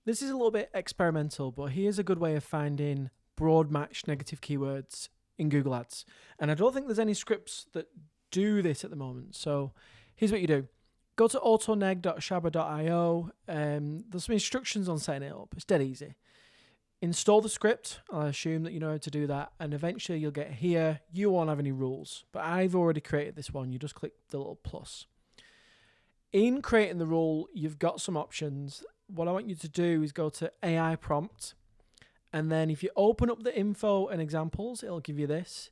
This is a little bit experimental, but here's a good way of finding broad match negative keywords in Google Ads. And I don't think there's any scripts that do this at the moment. So here's what you do. Go to autoneg.shabba.io. There's some instructions on setting it up. It's dead easy. Install the script. I assume that you know how to do that. And eventually you'll get here. You won't have any rules. But I've already created this one. You just click the little plus. In creating the rule, you've got some options. What I want you to do is go to AI prompt. And then if you open up the info and examples, it'll give you this.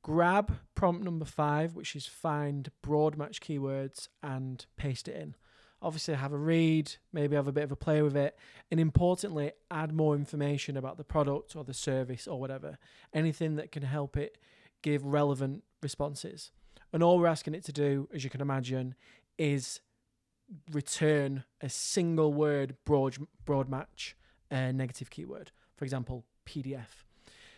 Grab prompt number 5, which is find broad match keywords, and paste it in. Obviously, have a read, maybe have a bit of a play with it. And importantly, add more information about the product or the service or whatever. Anything that can help it give relevant responses. And all we're asking it to do, as you can imagine, is return a single word broad match negative keyword. For example, PDF.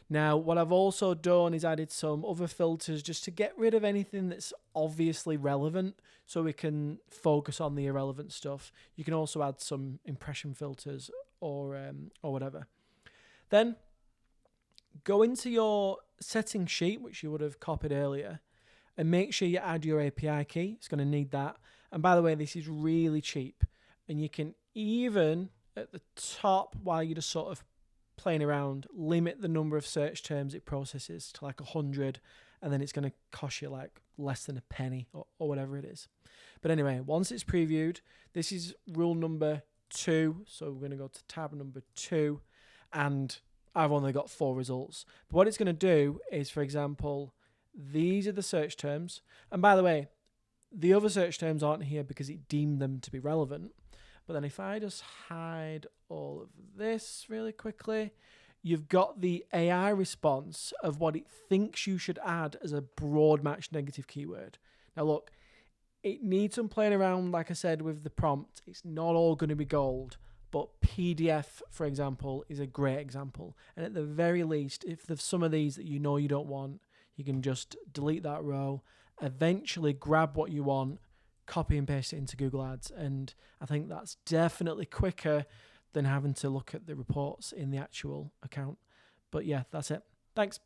Now, what I've also done is added some other filters just to get rid of anything that's obviously relevant so we can focus on the irrelevant stuff. You can also add some impression filters or whatever. Then go into your settings sheet, which you would have copied earlier, and make sure you add your API key. It's going to need that. And by the way, this is really cheap. And you can even, at the top, while you're just sort of playing around, limit the number of search terms it processes to like 100, and then it's going to cost you like less than a penny or whatever it is. But anyway, once it's previewed, this is rule number 2. So we're going to go to tab number 2, and I've only got 4 results. But what it's going to do is, for example, these are the search terms. And by the way, the other search terms aren't here because it deemed them to be relevant. But then if I just hide all of this really quickly, you've got the AI response of what it thinks you should add as a broad match negative keyword. Now look, it needs some playing around, like I said, with the prompt. It's not all going to be gold, but PDF, for example, is a great example. And at the very least, if there's some of these that you know you don't want, you can just delete that row, eventually grab what you want, copy and paste it into Google Ads. And I think that's definitely quicker than having to look at the reports in the actual account. But yeah, that's it. Thanks.